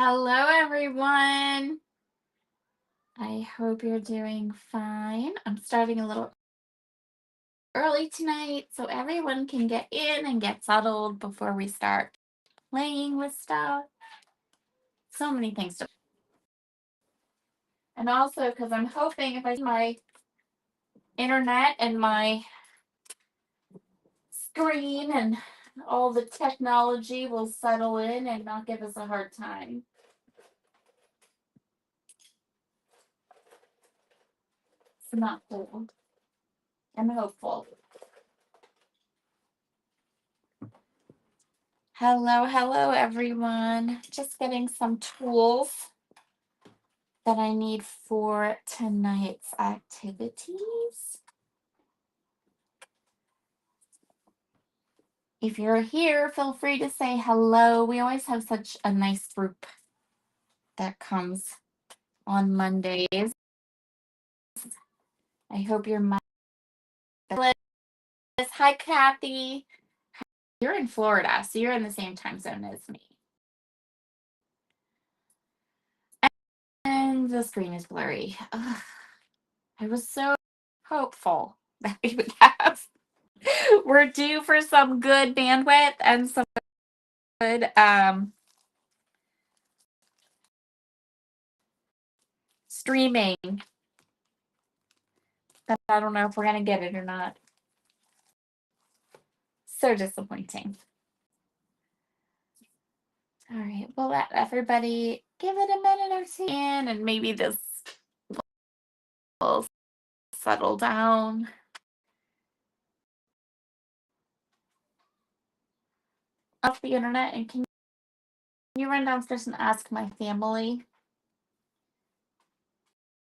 Hello, everyone. I hope you're doing fine. I'm starting a little early tonight so everyone can get in and get settled before we start playing with stuff. So many things to. And also, because I'm hoping if I my internet and my screen and all the technology will settle in and not give us a hard time. It's not cold. I'm hopeful. Hello, everyone. Just getting some tools that I need for tonight's activities. If you're here, feel free to say hello. We always have such a nice group that comes on Mondays. I hope you're Hi, Kathy. You're in Florida, so you're in the same time zone as me. And the screen is blurry. Ugh. I was so hopeful that we would have. We're due for some good bandwidth and some good streaming. But I don't know if we're going to get it or not. So disappointing. All right, we'll let everybody give it a minute or two in, and maybe this will settle down. Off the internet, and can you run downstairs and ask my family?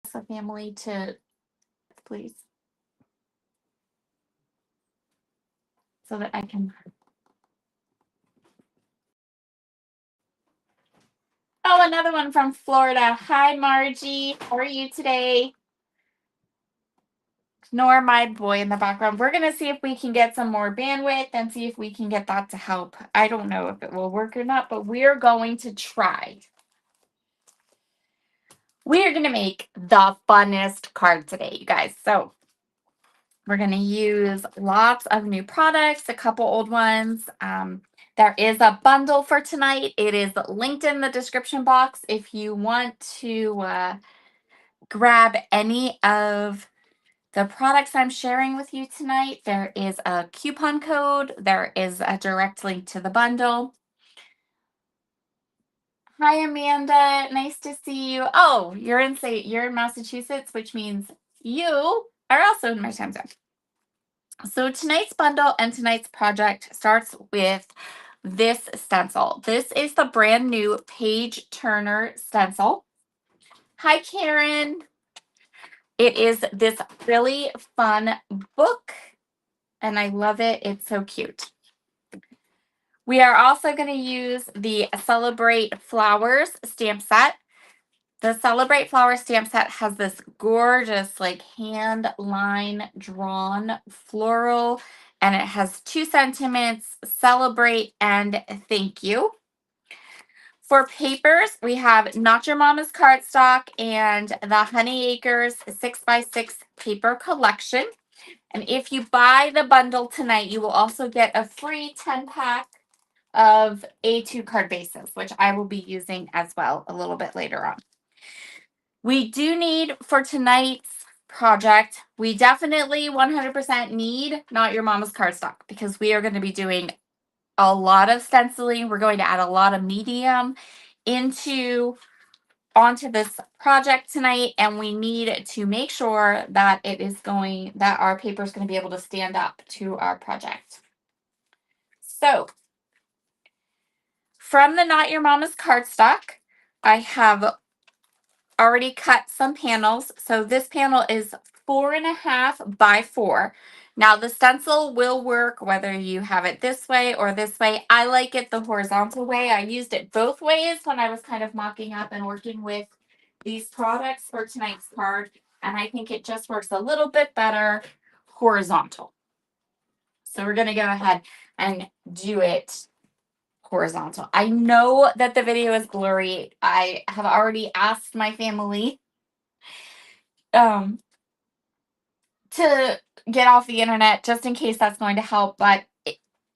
Ask the family to, please, so that I can. Oh, another one from Florida. Hi, Margie. How are you today? Ignore my boy in the background. We're going to see if we can get some more bandwidth and see if we can get that to help. I don't know if it will work or not, but we're going to try. We are going to make the funnest card today, you guys. So we're going to use lots of new products, a couple old ones. There is a bundle for tonight. It is linked in the description box if you want to grab any of the products I'm sharing with you tonight. There is a coupon code. There is a direct link to the bundle. Hi, Amanda. Nice to see you. Oh, you're in Massachusetts, which means you are also in my time zone. So tonight's bundle and tonight's project starts with this stencil. This is the brand new Page Turner stencil. Hi, Karen. It is this really fun book, and I love it. It's so cute. We are also going to use the Celebrate Flowers stamp set. The Celebrate Flowers stamp set has this gorgeous, like, hand line drawn floral, and it has 2 sentiments: celebrate and thank you. For papers, we have Not Your Mama's cardstock and the Honey Acres 6x6 paper collection. And if you buy the bundle tonight, you will also get a free 10-pack of A2 card bases, which I will be using as well a little bit later on. We do need, for tonight's project, we definitely 100% need Not Your Mama's cardstock, because we are going to be doing a lot of stenciling. We're going to add a lot of medium onto this project tonight, and we need to make sure that that our paper is going to be able to stand up to our project. So from the Not Your Mama's cardstock, I have already cut some panels. So this panel is 4.5 by 4. Now the stencil will work whether you have it this way or this way. I like it the horizontal way. I used it both ways when I was kind of mocking up and working with these products for tonight's card, and I think it just works a little bit better horizontal. So we're going to go ahead and do it horizontal. I know that the video is blurry. I have already asked my family um, to get off the internet just in case that's going to help, but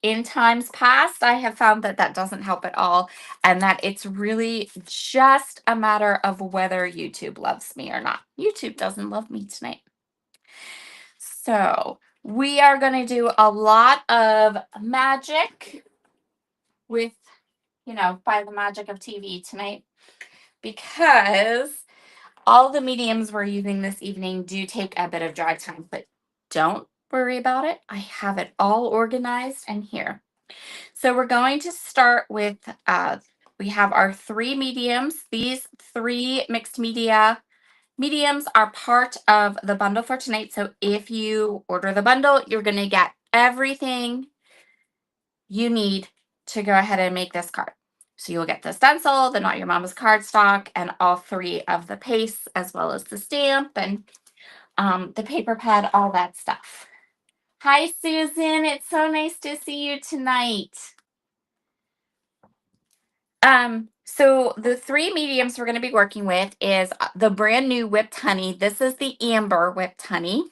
in times past, I have found that that doesn't help at all, and that it's really just a matter of whether YouTube loves me or not. YouTube doesn't love me tonight. So we are going to do a lot of magic with, by the magic of TV tonight, because all the mediums we're using this evening do take a bit of dry time, but don't worry about it. I have it all organized and here. So we're going to start with, we have our 3 mediums. These 3 mixed mediums are part of the bundle for tonight. So if you order the bundle, you're going to get everything you need to go ahead and make this card. So you'll get the stencil, the Not Your Mama's cardstock, and all 3 of the pastes, as well as the stamp and the paper pad, all that stuff. Hi, Susan. It's so nice to see you tonight. So the 3 mediums we're going to be working with is the brand new whipped honey. This is the amber whipped honey.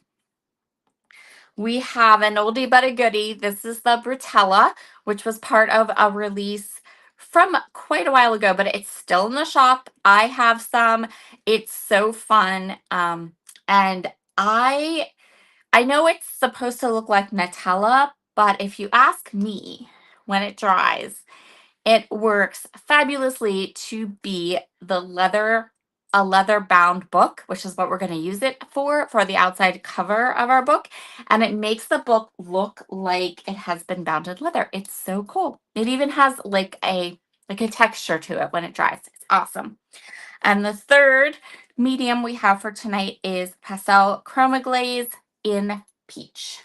We have an oldie but a goodie. This is the Brutella, which was part of a release from quite a while ago, but it's still in the shop. I have some. It's so fun. And I know it's supposed to look like Nutella, but if you ask me, when it dries, it works fabulously to be a leather bound book, which is what we're going to use it for the outside cover of our book. And it makes the book look like it has been bound in leather. It's so cool. It even has like a texture to it when it dries. It's awesome. And the 3rd medium we have for tonight is Pastel Chroma Glaze in Peach.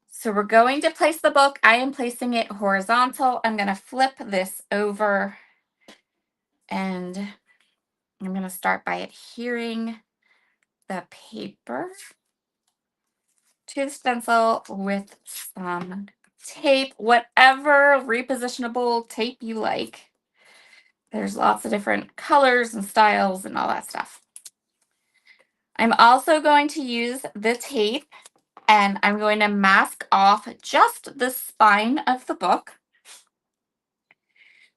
So we're going to place the book. I am placing it horizontal. I'm going to flip this over, and I'm going to start by adhering the paper to the stencil with some tape, whatever repositionable tape you like. There's lots of different colors and styles and all that stuff. I'm also going to use the tape, and I'm going to mask off just the spine of the book.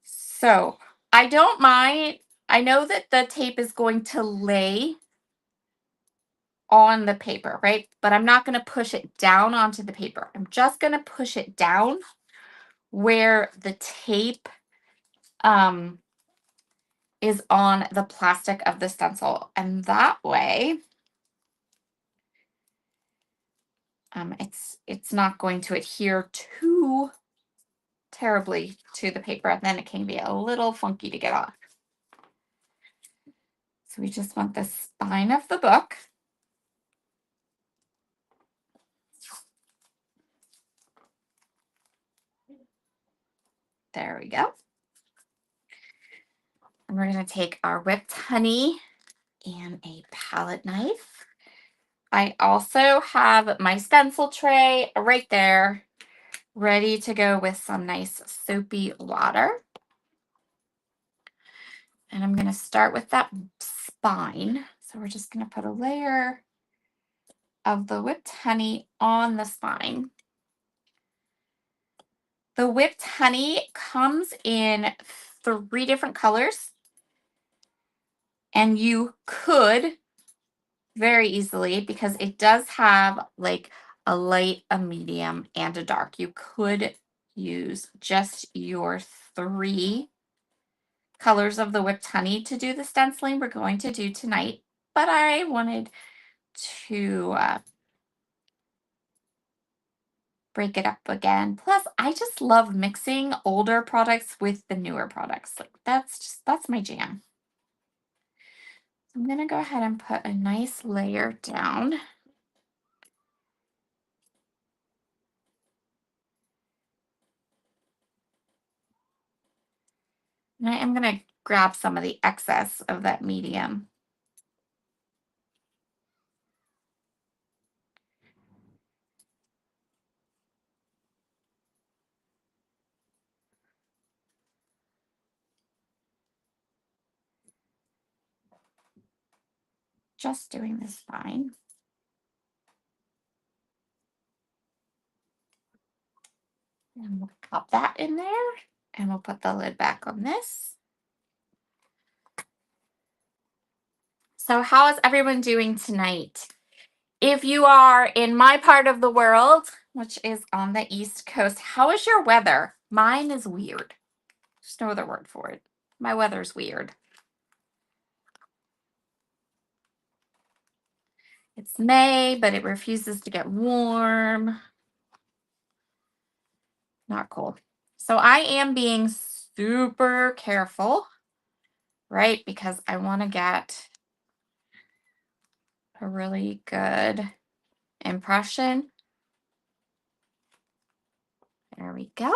So I don't mind. I know that the tape is going to lay on the paper, right? But I'm not going to push it down onto the paper. I'm just going to push it down where the tape is on the plastic of the stencil. And that way, it's not going to adhere too terribly to the paper, and then it can be a little funky to get off. So we just want the spine of the book. There we go. And we're going to take our whipped honey and a palette knife. I also have my stencil tray right there, ready to go with some nice soapy water. And I'm going to start with that spine. So we're just going to put a layer of the whipped honey on the spine. The whipped honey comes in 3 different colors, and you could very easily, because it does have like a light, a medium, and a dark. You could use just your 3 colors of the whipped honey to do the stenciling we're going to do tonight, but I wanted to break it up again. Plus, I just love mixing older products with the newer products. Like that's my jam. I'm going to go ahead and put a nice layer down. And I am going to grab some of the excess of that medium. just doing this spine. And we'll pop that in there, and we'll put the lid back on this. So how is everyone doing tonight? If you are in my part of the world, which is on the East Coast, how is your weather? Mine is weird. There's no other word for it. My weather's weird. It's May, but it refuses to get warm. Not cool. So I am being super careful, right? Because I want to get a really good impression. There we go.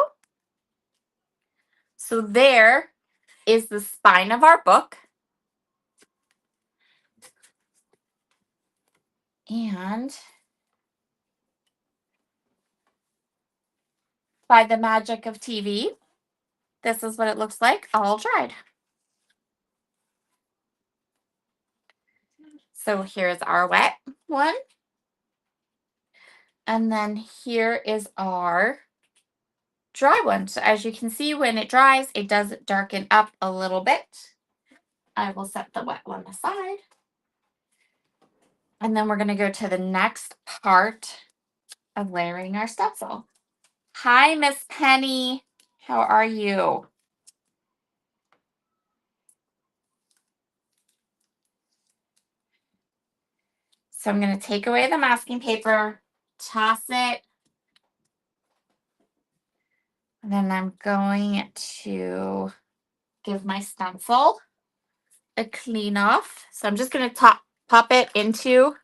So there is the spine of our book. And by the magic of TV, this is what it looks like all dried. So here's our wet one. And then here is our dry one. So as you can see, when it dries, it does darken up a little bit. I will set the wet one aside. And then we're going to go to the next part of layering our stencil. Hi, Miss Penny. How are you? So I'm going to take away the masking paper, toss it. And then I'm going to give my stencil a clean off. So I'm just going to pop it into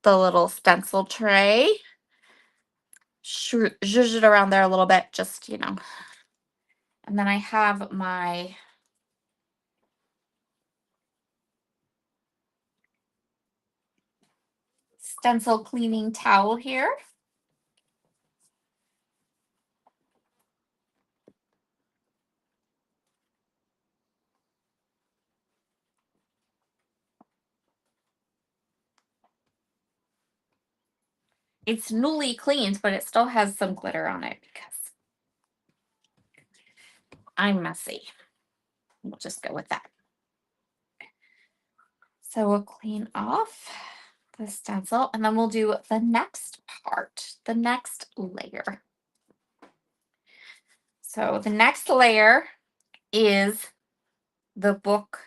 the little stencil tray. Zhuzh it around there a little bit, just, you know. And then I have my stencil cleaning towel here. It's newly cleaned, but it still has some glitter on it because I'm messy. We'll just go with that. So we'll clean off the stencil, and then we'll do the next part, the next layer. So the next layer is the book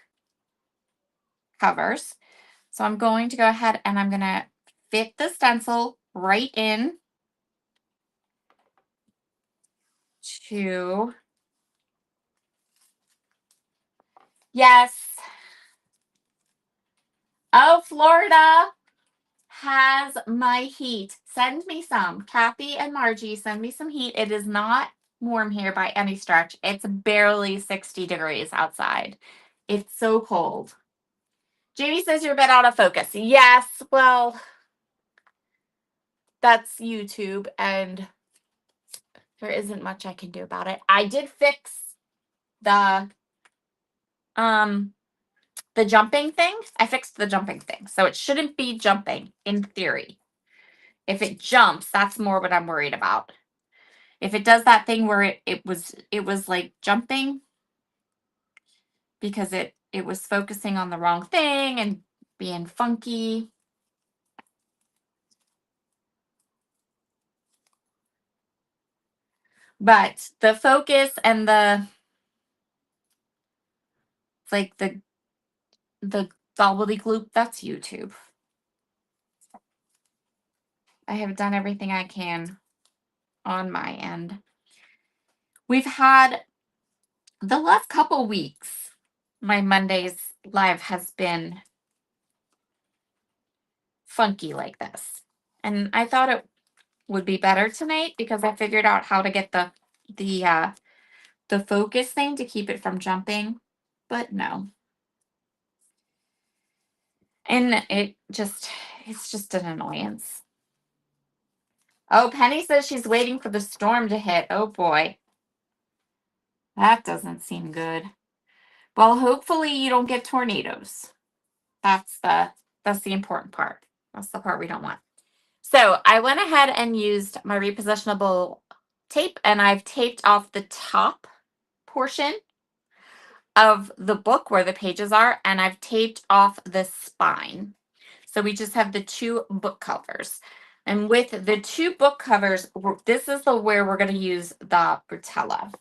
covers. So I'm going to go ahead and I'm going to fit the stencil right in to, yes. Oh, Florida has my heat. Send me some. Kathy and Margie, send me some heat. It is not warm here by any stretch. It's barely 60 degrees outside. It's so cold. Jamie says you're a bit out of focus. Yes, well, that's YouTube, and there isn't much I can do about it. I did fix the jumping thing. I fixed the jumping thing. So it shouldn't be jumping in theory. If it jumps, that's more what I'm worried about. If it does that thing where it was like jumping because it was focusing on the wrong thing and being funky. But the focus and the like the gobbledygook, that's YouTube. I have done everything I can on my end. We've had the last couple weeks, my Mondays live has been funky like this. And I thought it would be better tonight because I figured out how to get the focus thing to keep it from jumping, but no. And it's just an annoyance. Oh, Penny says she's waiting for the storm to hit. Oh boy. That doesn't seem good. Well, hopefully you don't get tornadoes. That's the That's the important part. That's the part we don't want. So I went ahead and used my repositionable tape, and I've taped off the top portion of the book where the pages are, and I've taped off the spine. So we just have the two book covers. And with the two book covers, this is where we're going to use the Brutella.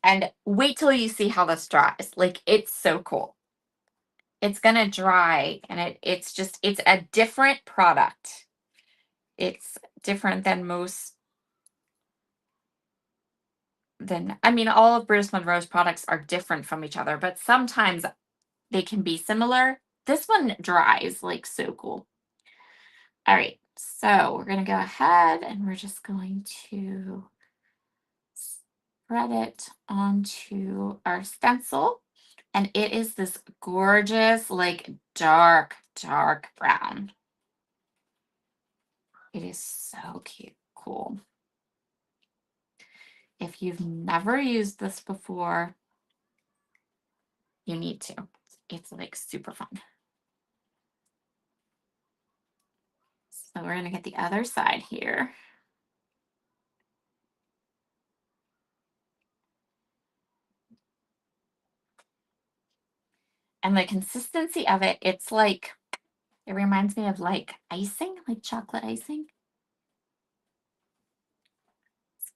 And wait till you see how this dries. Like, it's so cool. It's going to dry, and it's a different product. It's different than all of British Monroe's products are different from each other, but sometimes they can be similar. This one dries like so cool. All right, so we're going to go ahead and we're just going to spread it onto our stencil. And it is this gorgeous, like dark brown. It is so cute, cool. If you've never used this before, you need to. It's like super fun. So we're going to get the other side here. And the consistency of it, it reminds me of like icing, like chocolate icing. It's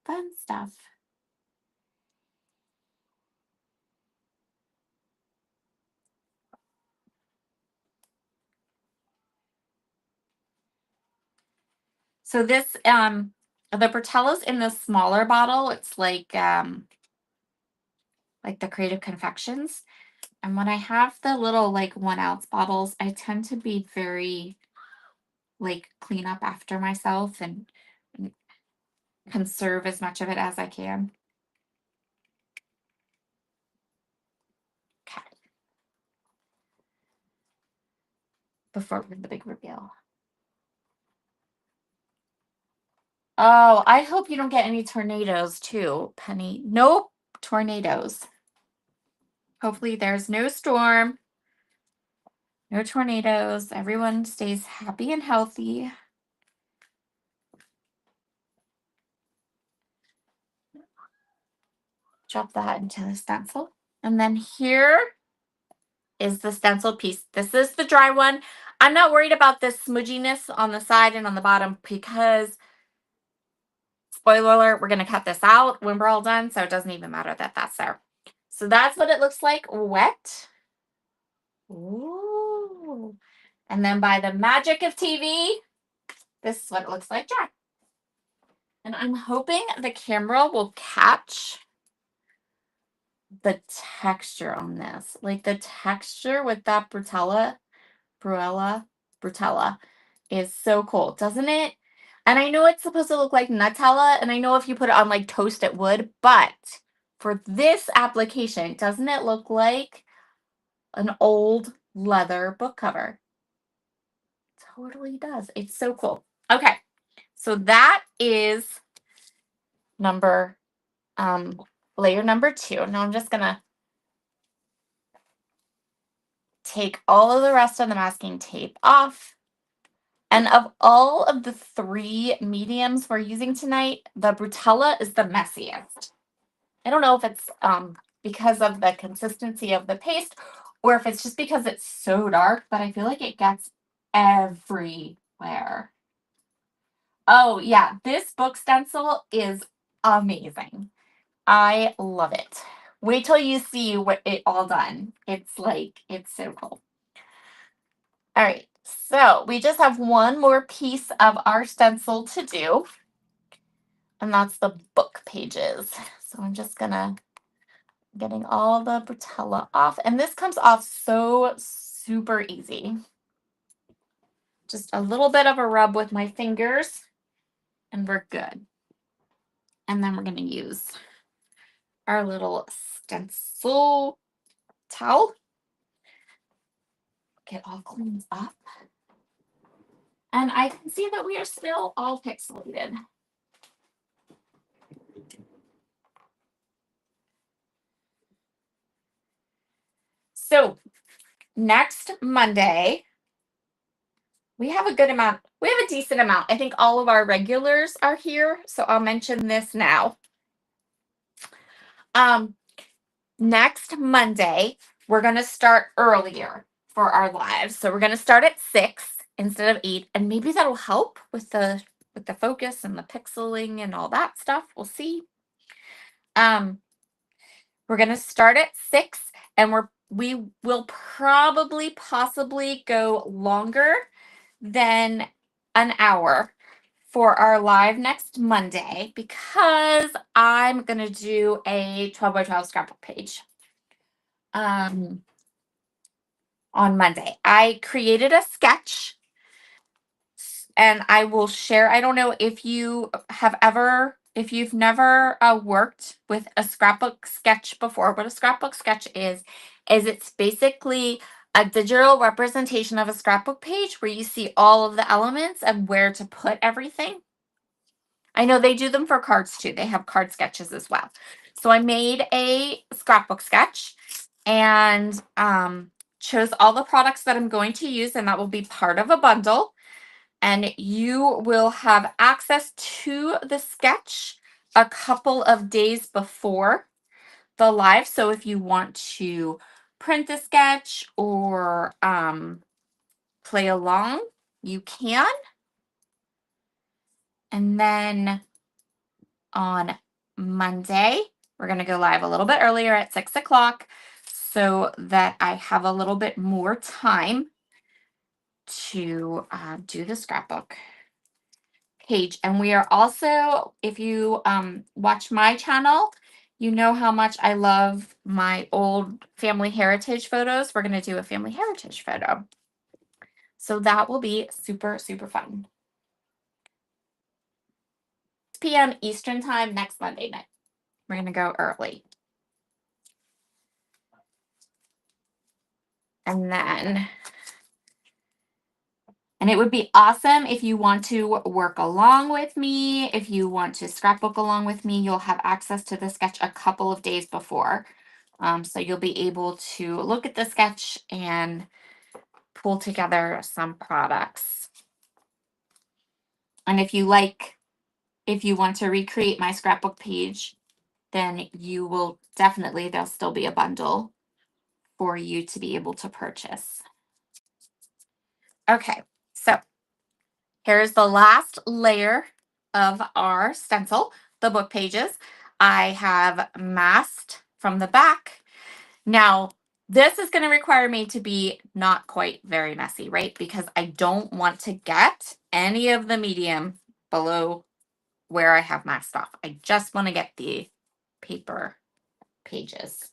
fun stuff. So this, the Bertella's in the smaller bottle. It's like the Creative Confections. And when I have the little like 1 ounce bottles, I tend to be very like clean up after myself and conserve as much of it as I can. Okay. Before the big reveal. Oh, I hope you don't get any tornadoes too, Penny. Nope, tornadoes. Hopefully there's no storm, no tornadoes. Everyone stays happy and healthy. Drop that into the stencil. And then here is the stencil piece. This is the dry one. I'm not worried about this smudginess on the side and on the bottom because, spoiler alert, we're going to cut this out when we're all done, so it doesn't even matter that that's there. So that's what it looks like wet. Ooh. And then by the magic of TV, this is what it looks like dry. And I'm hoping the camera will catch the texture on this. Like the texture with that Brutella is so cool, doesn't it? And I know it's supposed to look like Nutella, and I know if you put it on like toast it would, but for this application, doesn't it look like an old leather book cover? Totally does. It's so cool. Okay, so that is layer number 2. Now I'm just gonna take all of the rest of the masking tape off. And of all of the 3 mediums we're using tonight, the Brutella is the messiest. I don't know if it's because of the consistency of the paste or if it's just because it's so dark, but I feel like it gets everywhere. Oh yeah, this book stencil is amazing. I love it. Wait till you see what it all done. It's so cool. All right, so we just have one more piece of our stencil to do, and that's the book pages. So I'm just getting all the Brutella off, and this comes off so super easy. Just a little bit of a rub with my fingers, and we're good. And then we're going to use our little stencil towel. Get all cleaned up. And I can see that we are still all pixelated. So next Monday, we have a good amount. We have a decent amount. I think all of our regulars are here, so I'll mention this now. Next Monday, we're going to start earlier for our lives. So we're going to start at 6 instead of 8, and maybe that'll help with the focus and the pixeling and all that stuff. We'll see. We're going to start at 6, and we will probably possibly go longer than an hour for our live next Monday, because I'm going to do a 12 by 12 scrapbook page on Monday. I created a sketch, and I will share. I don't know if if you've never worked with a scrapbook sketch before. What a scrapbook sketch is it's basically a digital representation of a scrapbook page where you see all of the elements and where to put everything. I know they do them for cards too. They have card sketches as well. So I made a scrapbook sketch and chose all the products that I'm going to use, and that will be part of a bundle. And you will have access to the sketch a couple of days before the live. So if you want to print the sketch or play along, you can. And then on Monday, we're going to go live a little bit earlier at 6 o'clock so that I have a little bit more time to do the scrapbook page. And we are also, if you watch my channel, you know how much I love my old family heritage photos. We're going to do a family heritage photo. So that will be super, super fun. 6 p.m. Eastern time next Monday night. We're going to go early. And it would be awesome if you want to work along with me. If you want to scrapbook along with me, you'll have access to the sketch a couple of days before. So you'll be able to look at the sketch and pull together some products. And if you want to recreate my scrapbook page, then you will definitely, there'll still be a bundle for you to be able to purchase. Okay, so here's the last layer of our stencil, the book pages. I have masked from the back. Now, this is going to require me to be not quite very messy, right? Because I don't want to get any of the medium below where I have masked off. I just want to get the paper pages.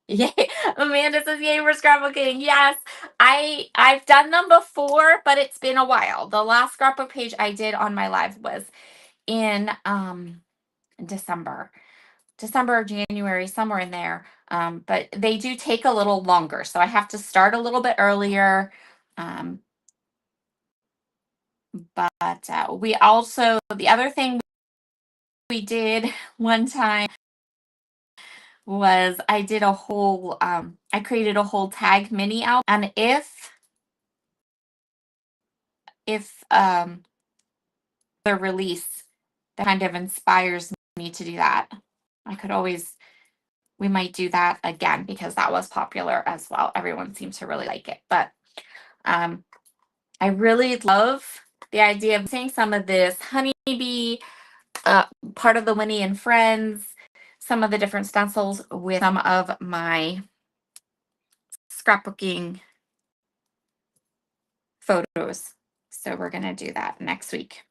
Yay. Amanda says, yay, we're scrapbooking. Yes, I've done them before, but it's been a while. The last scrapbook page I did on my live was in December or January, somewhere in there. But they do take a little longer, so I have to start a little bit earlier. But we also, the other thing we did one time was I did a whole, I created a whole tag mini album. And if the release that kind of inspires me to do that, we might do that again, because that was popular as well. Everyone seemed to really like it. But I really love the idea of seeing some of this honeybee, part of the Winnie and Friends, some of the different stencils with some of my scrapbooking photos. So we're going to do that next week.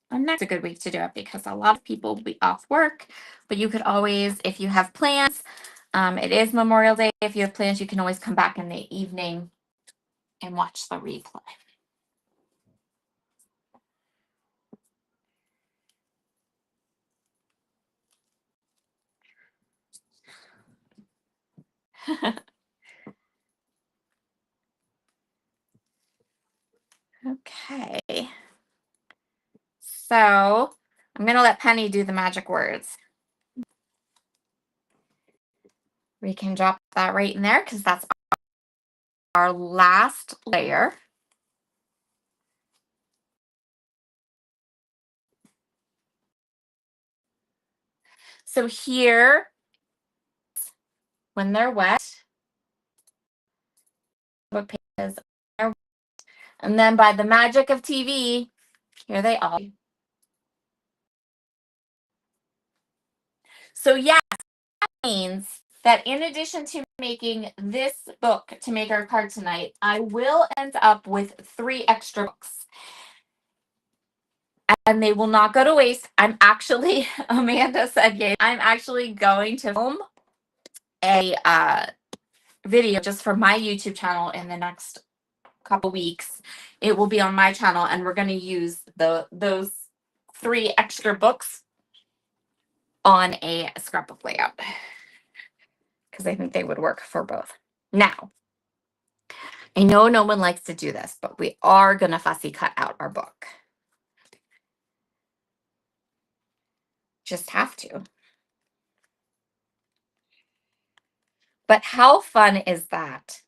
And next is a good week to do it because a lot of people will be off work, but you could always, if you have plans, it is Memorial Day. If you have plans, you can always come back in the evening and watch the replay. Okay. So I'm going to let Penny do the magic words. We can drop that right in there because that's our last layer. So here, when they're wet, what pages are wet, and then by the magic of TV, here they are. So yes, that means that in addition to making this book to make our card tonight, I will end up with 3 extra books. And they will not go to waste. I'm actually, Amanda said, yay, I'm actually going to film a video just for my YouTube channel in the next couple weeks. It will be on my channel, and we're going to use those 3 extra books on a scrapbook layout because I think they would work for both. Now, I know no one likes to do this, but we are going to fussy cut out our book. Just have to. But how fun is that?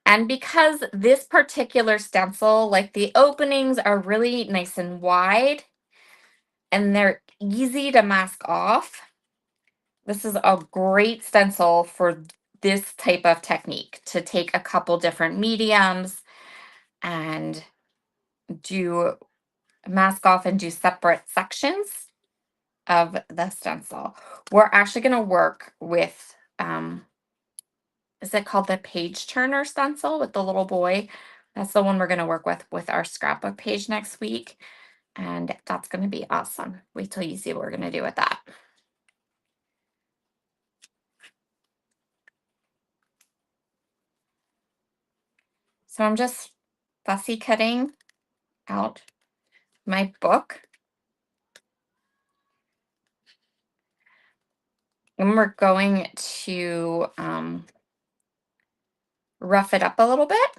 And because this particular stencil, like the openings are really nice and wide and they're easy to mask off, this is a great stencil for this type of technique, to take a couple different mediums and do mask off and do separate sections of the stencil. We're actually going to work with, is it called the page turner stencil with the little boy? That's the one we're going to work with our scrapbook page next week. And that's going to be awesome. Wait till you see what we're going to do with that. So I'm just fussy cutting out my book. And we're going to rough it up a little bit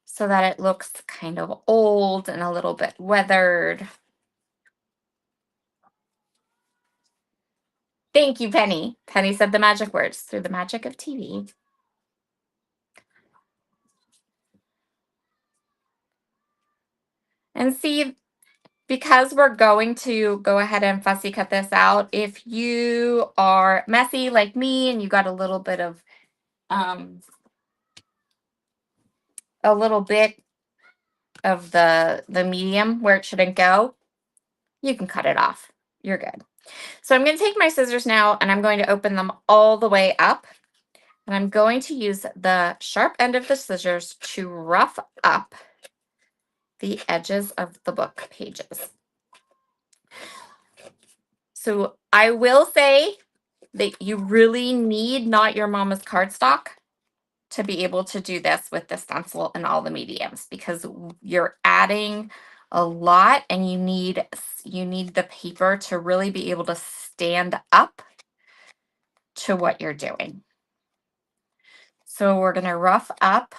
so that it looks kind of old and a little bit weathered. Thank you, Penny. Penny said the magic words through the magic of TV. And see, because we're going to go ahead and fussy cut this out, if you are messy like me and you got a little bit of the medium where it shouldn't go, you can cut it off. You're good. So I'm going to take my scissors now and I'm going to open them all the way up. And I'm going to use the sharp end of the scissors to rough up the edges of the book pages. So I will say that you really need Not Your Mama's cardstock to be able to do this with the stencil and all the mediums, because you're adding a lot and you need the paper to really be able to stand up to what you're doing. So we're going to rough up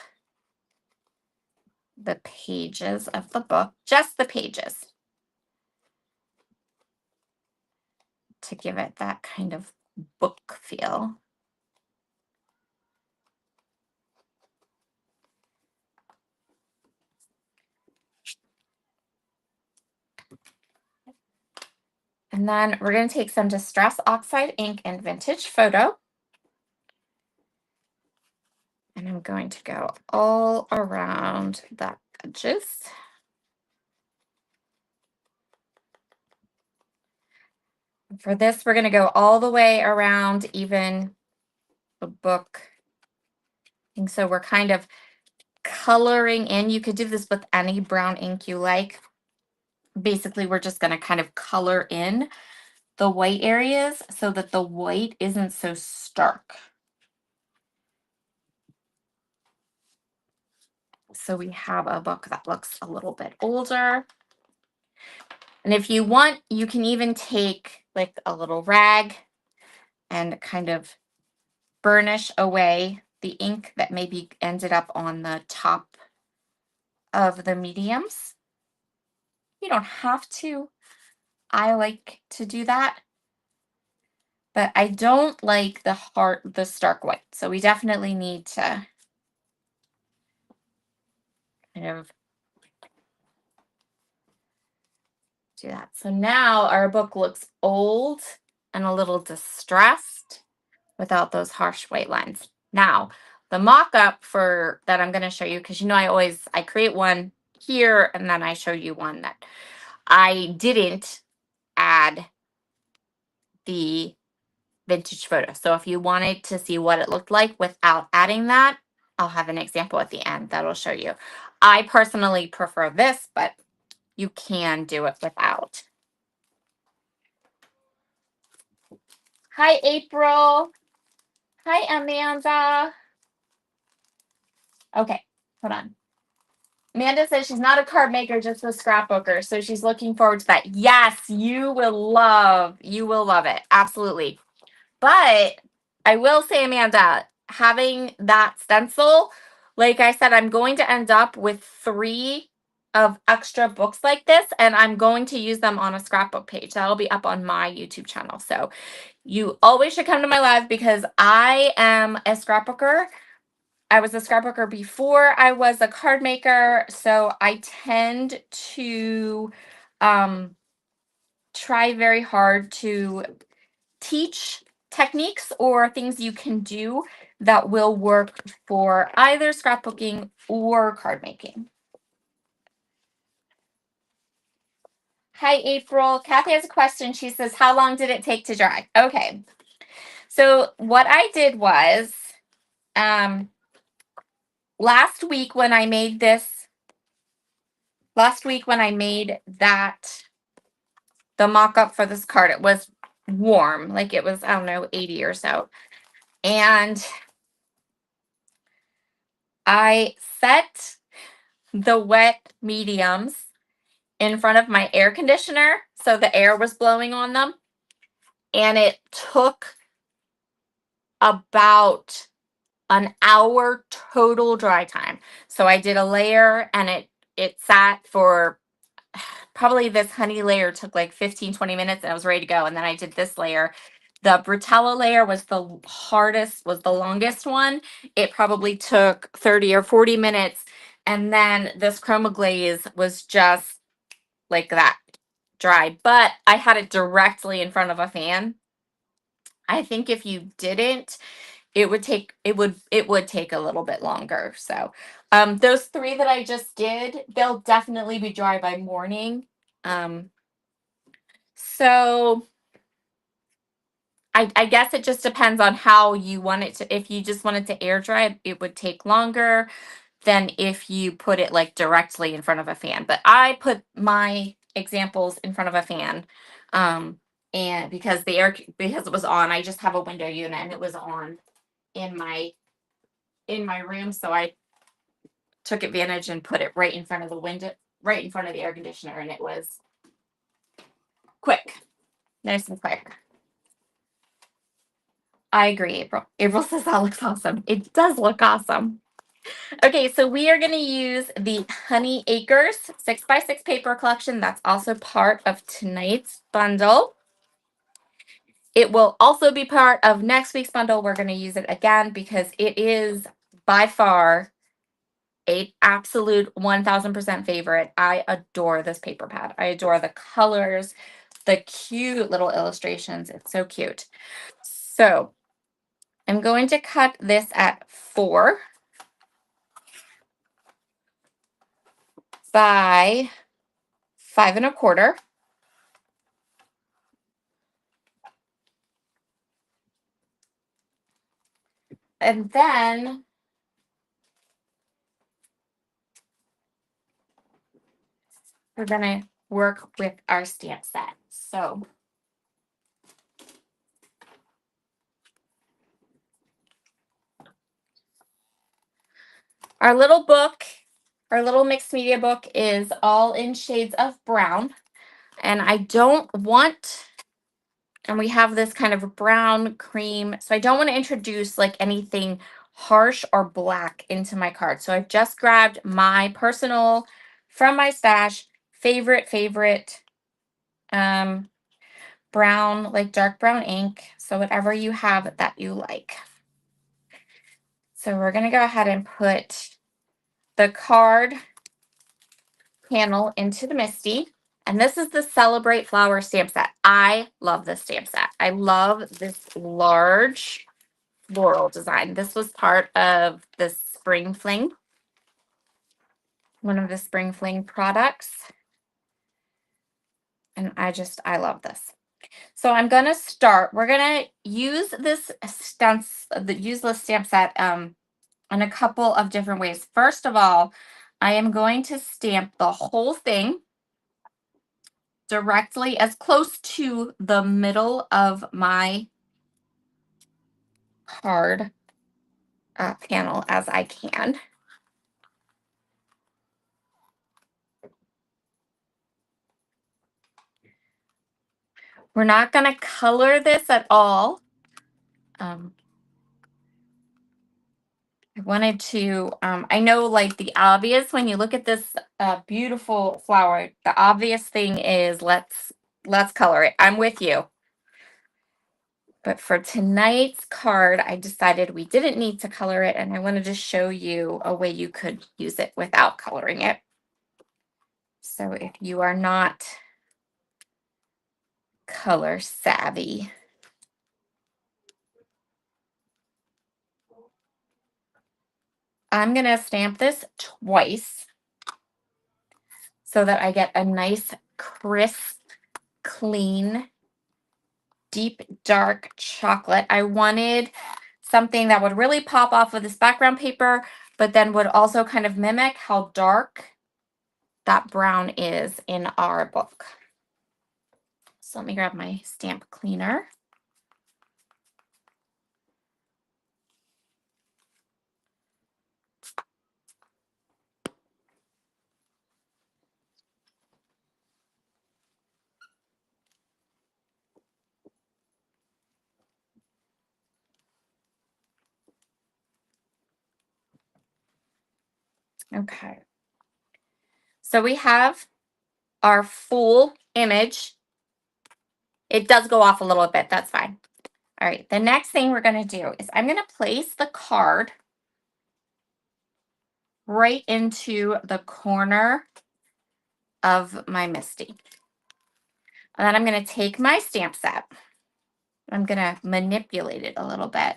the pages of the book, just the pages, to give it that kind of book feel. And then we're going to take some Distress Oxide ink and Vintage Photo. And I'm going to go all around the edges. For this, we're going to go all the way around even the book. And so we're kind of coloring in. You could do this with any brown ink you like. Basically, we're just going to kind of color in the white areas so that the white isn't so stark. So we have a book that looks a little bit older. And if you want, you can even take like a little rag and kind of burnish away the ink that maybe ended up on the top of the mediums. You don't have to. I like to do that. But I don't like the stark white. So we definitely need to kind of do that. So now our book looks old and a little distressed without those harsh white lines. Now, the mock-up for that I'm going to show you, because I create one here and then I show you one that I didn't add the vintage photo. So if you wanted to see what it looked like without adding that, I'll have an example at the end that'll show you. I personally prefer this, but you can do it without. Hi, April. Hi, Amanda. Okay, hold on. Amanda says she's not a card maker, just a scrapbooker. So she's looking forward to that. Yes, you will love it. Absolutely. But I will say, Amanda, having that stencil, like I said, I'm going to end up with 3 of extra books like this, and I'm going to use them on a scrapbook page. That'll be up on my YouTube channel. So you always should come to my live because I am a scrapbooker. I was a scrapbooker before I was a card maker, so I tend to try very hard to teach techniques or things you can do that will work for either scrapbooking or card making. Hi, April. Kathy has a question. She says, how long did it take to dry? Okay. So what I did was, last week when I made that, the mock-up for this card, it was warm. Like it was, I don't know, 80 or so. And I set the wet mediums in front of my air conditioner so the air was blowing on them. And it took about an hour total dry time. So I did a layer and it sat for probably, this honey layer took like 15-20 minutes and I was ready to go. And then I did this layer. The Brutella layer was the longest one. It probably took 30 or 40 minutes. And then this Chroma Glaze was just like that, dry. But I had it directly in front of a fan. I think if you didn't, it would take a little bit longer. So those 3 that I just did, they'll definitely be dry by morning. So I guess it just depends on how you want it to. If you just wanted to air dry, it would take longer than if you put it like directly in front of a fan. But I put my examples in front of a fan. And because it was on, I just have a window unit and it was on in my room. So I took advantage and put it right in front of the window, right in front of the air conditioner. And it was quick, nice and quick. I agree, April. April says that looks awesome. It does look awesome. Okay, so we are going to use the Honey Acres 6x6 paper collection. That's also part of tonight's bundle. It will also be part of next week's bundle. We're going to use it again because it is by far an absolute 1000% favorite. I adore this paper pad. I adore the colors, the cute little illustrations. It's so cute. So I'm going to cut this at 4 by 5 1/4. And then we're going to work with our stamp set. So our little book, our little mixed media book is all in shades of brown. And I don't want, and we have this kind of brown cream. So I don't want to introduce like anything harsh or black into my card. So I've just grabbed my personal, from my stash, favorite brown, like dark brown ink. So whatever you have that you like. So we're going to go ahead and put the card panel into the MISTI. And this is the Celebrate Flower stamp set. I love this stamp set. I love this large floral design. This was part of the Spring Fling, one of the Spring Fling products. And I love this. So I'm going to start, we're going to use this stamp set in a couple of different ways. First of all, I am going to stamp the whole thing directly as close to the middle of my card panel as I can. We're not going to color this at all. I wanted to, I know like the obvious, when you look at this beautiful flower, the obvious thing is let's color it. I'm with you. But for tonight's card, I decided we didn't need to color it, and I wanted to show you a way you could use it without coloring it. So if you are not color savvy, I'm going to stamp this twice so that I get a nice, crisp, clean, deep, dark chocolate. I wanted something that would really pop off of this background paper, but then would also kind of mimic how dark that brown is in our book. So let me grab my stamp cleaner. Okay. So we have our full image. It does go off a little bit. That's fine. All right. The next thing we're going to do is I'm going to place the card right into the corner of my MISTI. And then I'm going to take my stamp set. I'm going to manipulate it a little bit.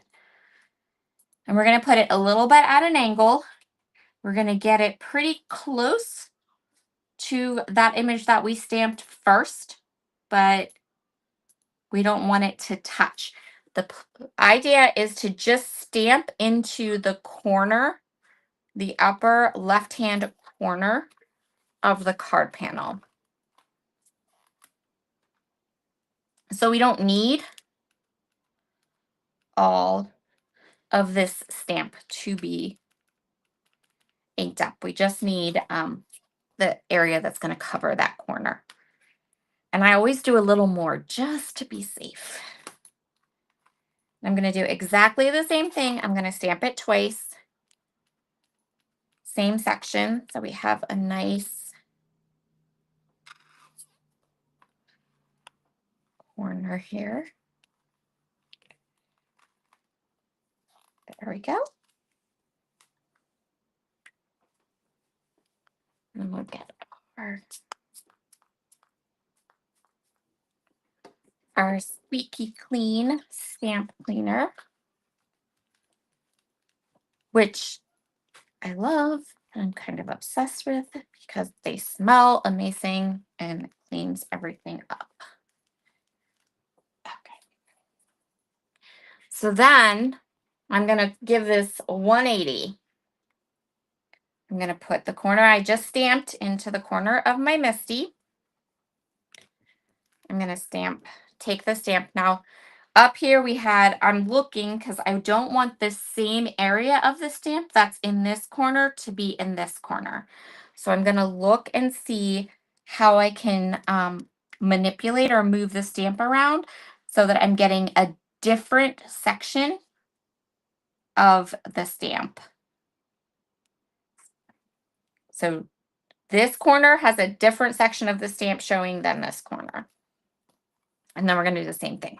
And we're going to put it a little bit at an angle. We're going to get it pretty close to that image that we stamped first, but we don't want it to touch. The idea is to just stamp into the corner, the upper left-hand corner of the card panel. So we don't need all of this stamp to be inked up. We just need the area that's going to cover that corner. And I always do a little more just to be safe. I'm going to do exactly the same thing. I'm going to stamp it twice. Same section. So we have a nice corner here. There we go. And we'll get our squeaky clean stamp cleaner, which I love and I'm kind of obsessed with because they smell amazing and it cleans everything up. Okay. So then I'm going to give this 180. I'm going to put the corner I just stamped into the corner of my MISTI. I'm going to take the stamp. Now, up here we had, I'm looking because I don't want this same area of the stamp that's in this corner to be in this corner. So I'm going to look and see how I can manipulate or move the stamp around so that I'm getting a different section of the stamp. So this corner has a different section of the stamp showing than this corner. And then we're going to do the same thing.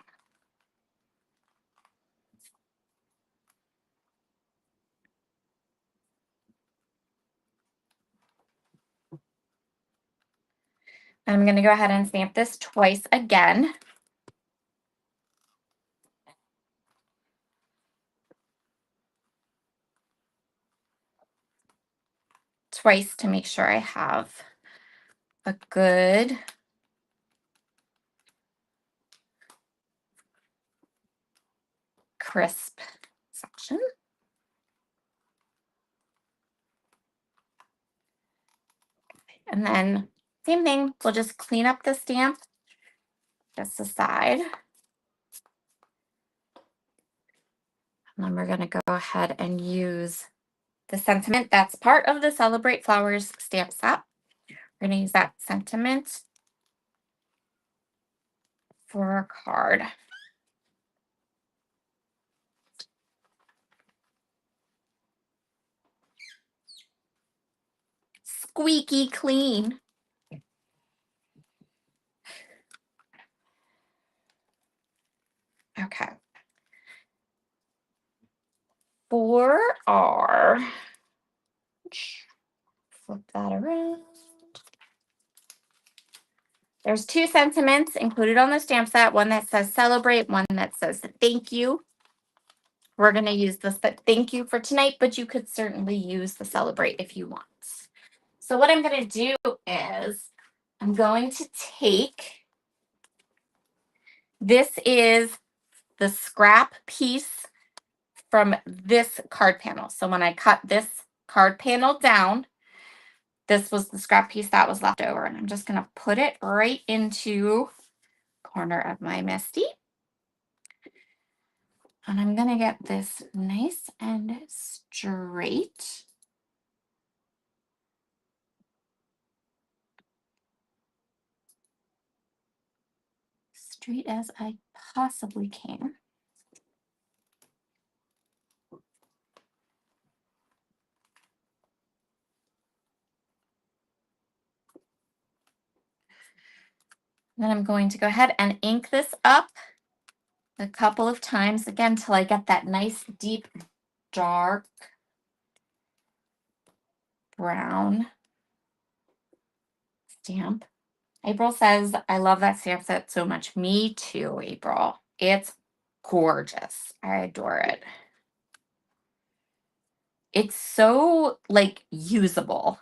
I'm going to go ahead and stamp this twice again. Twice to make sure I have a good crisp section. And then same thing, we'll just clean up the stamp just aside. And then we're going to go ahead and use the sentiment that's part of the Celebrate Flowers stamp set. We're going to use that sentiment for our card. Squeaky clean. Okay. For our, flip that around. There's two sentiments included on the stamp set, one that says celebrate, one that says thank you. We're going to use the thank you for tonight, but you could certainly use the celebrate if you want. So what I'm going to do is I'm going to take, this is the scrap piece from this card panel. So when I cut this card panel down, this was the scrap piece that was left over. And I'm just going to put it right into the corner of my Misty. And I'm going to get this nice and straight. Straight as I possibly can. Then I'm going to go ahead and ink this up a couple of times again till I get that nice deep dark brown stamp. April says, I love that stamp set so much. Me too, April. It's gorgeous. I adore it. It's so like usable.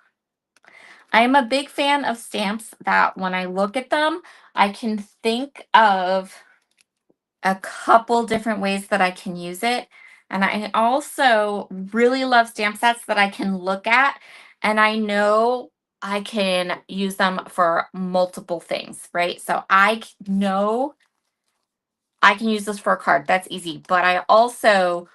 I'm a big fan of stamps that when I look at them, I can think of a couple different ways that I can use it. And I also really love stamp sets that I can look at and I know I can use them for multiple things, right? So I know I can use this for a card. That's easy. But I also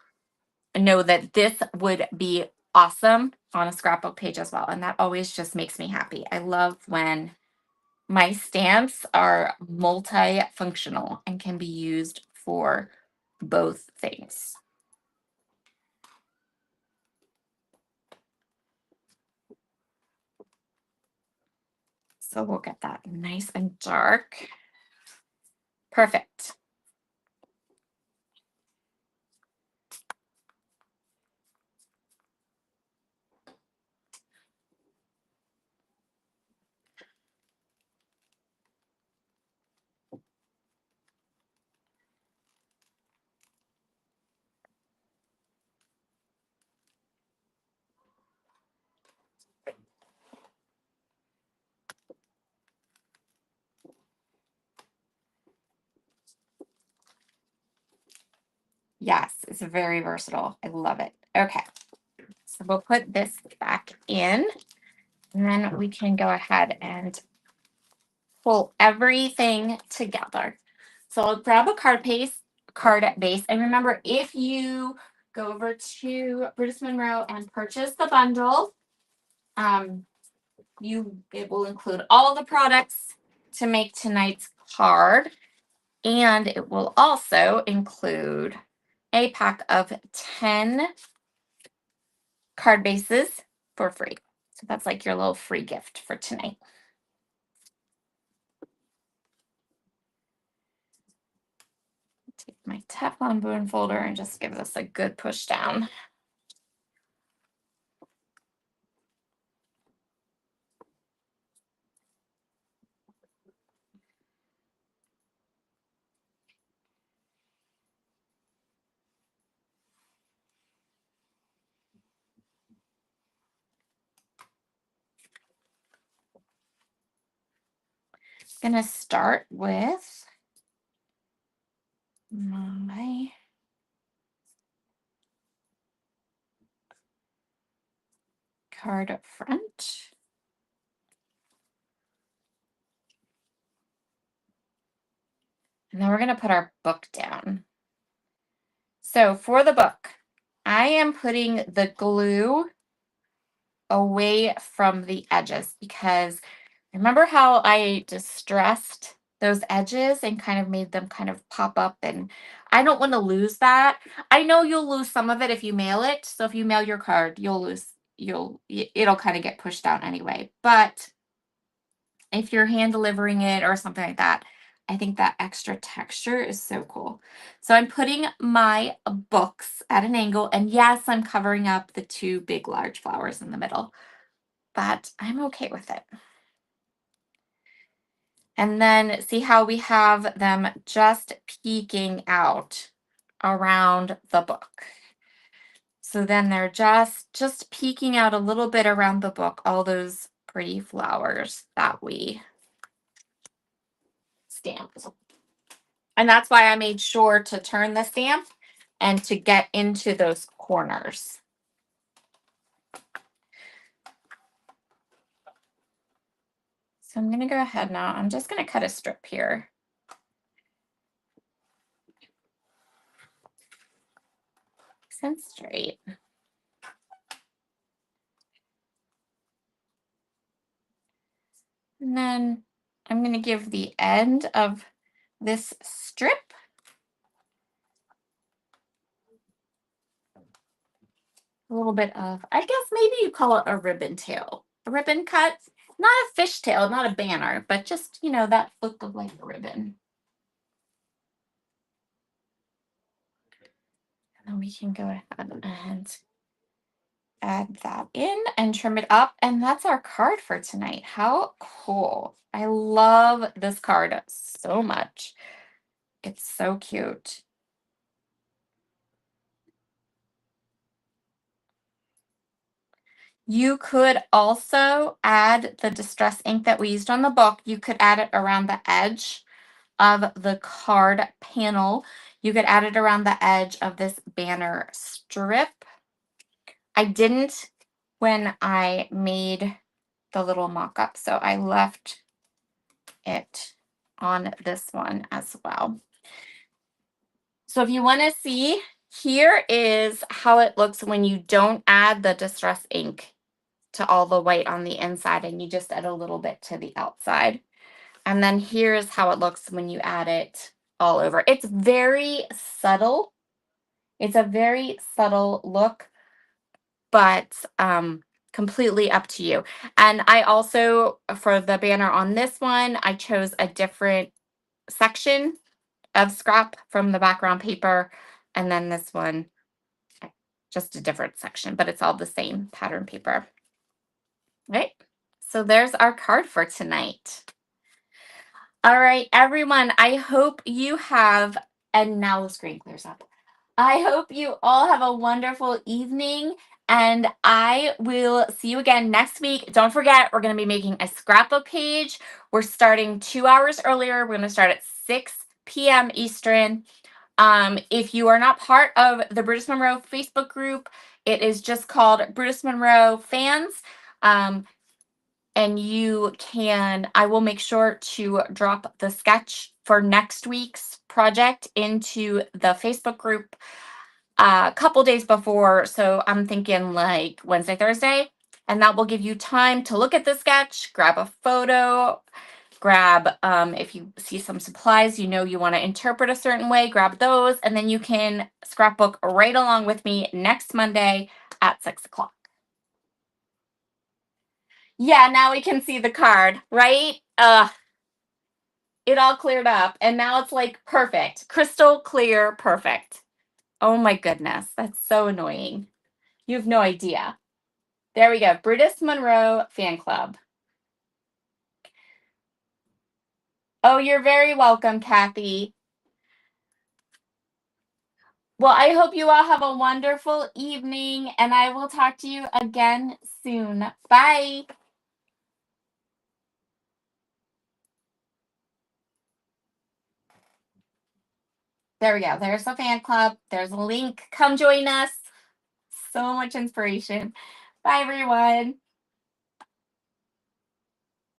know that this would be awesome on a scrapbook page as well. And that always just makes me happy. I love when my stamps are multifunctional and can be used for both things. So we'll get that nice and dark. Perfect. Yes, it's very versatile. I love it. Okay, so we'll put this back in, and then we can go ahead and pull everything together. So I'll grab a card base, and remember, if you go over to Brutus Monroe and purchase the bundle, it will include all the products to make tonight's card, and it will also include a pack of 10 card bases for free. So that's like your little free gift for tonight. Take my Teflon balloon folder and just give this a good push down. I'm going to start with my card up front. And then we're going to put our book down. So for the book, I am putting the glue away from the edges because remember how I distressed those edges and kind of made them kind of pop up, and I don't want to lose that. I know you'll lose some of it if you mail it. So if you mail your card, it'll kind of get pushed down anyway. But if you're hand delivering it or something like that, I think that extra texture is so cool. So I'm putting my books at an angle, and yes, I'm covering up the two big, large flowers in the middle, but I'm okay with it. And then see how we have them just peeking out around the book. So then they're just peeking out a little bit around the book, all those pretty flowers that we stamped. And that's why I made sure to turn the stamp and to get into those corners. So I'm going to go ahead now. I'm just going to cut a strip here. Nice and straight. And then I'm going to give the end of this strip a little bit of, I guess maybe you call it a ribbon tail, a ribbon cut, not a fishtail, not a banner, but just, that look of like a ribbon. And then we can go ahead and add that in and trim it up. And that's our card for tonight. How cool. I love this card so much. It's so cute. You could also add the distress ink that we used on the book. You could add it around the edge of the card panel. You could add it around the edge of this banner strip. I didn't when I made the little mock-up, so I left it on this one as well. So if you want to see, here is how it looks when you don't add the distress ink to all the white on the inside and you just add a little bit to the outside. And then here's how it looks when you add it all over. It's very subtle. It's a very subtle look, but completely up to you. And I also, for the banner on this one, I chose a different section of scrap from the background paper. And then this one, just a different section, but it's all the same pattern paper. Right? So there's our card for tonight. All right, everyone, I hope you have, and now the screen clears up. I hope you all have a wonderful evening, and I will see you again next week. Don't forget, we're going to be making a scrapbook page. We're starting 2 hours earlier. We're going to start at 6 p.m. Eastern. If you are not part of the Brutus Monroe Facebook group, it is just called Brutus Monroe Fans. And I will make sure to drop the sketch for next week's project into the Facebook group a couple days before. So I'm thinking like Wednesday, Thursday, and that will give you time to look at the sketch, grab a photo, if you see some supplies, you want to interpret a certain way, grab those, and then you can scrapbook right along with me next Monday at 6 o'clock. Yeah, now we can see the card, right? It all cleared up, and now it's like perfect. Crystal clear, perfect. Oh my goodness, that's so annoying. You have no idea. There we go. Brutus Monroe Fan Club. Oh, you're very welcome, Kathy. Well, I hope you all have a wonderful evening, and I will talk to you again soon. Bye. There we go. There's the fan club. There's a link. Come join us. So much inspiration. Bye, everyone.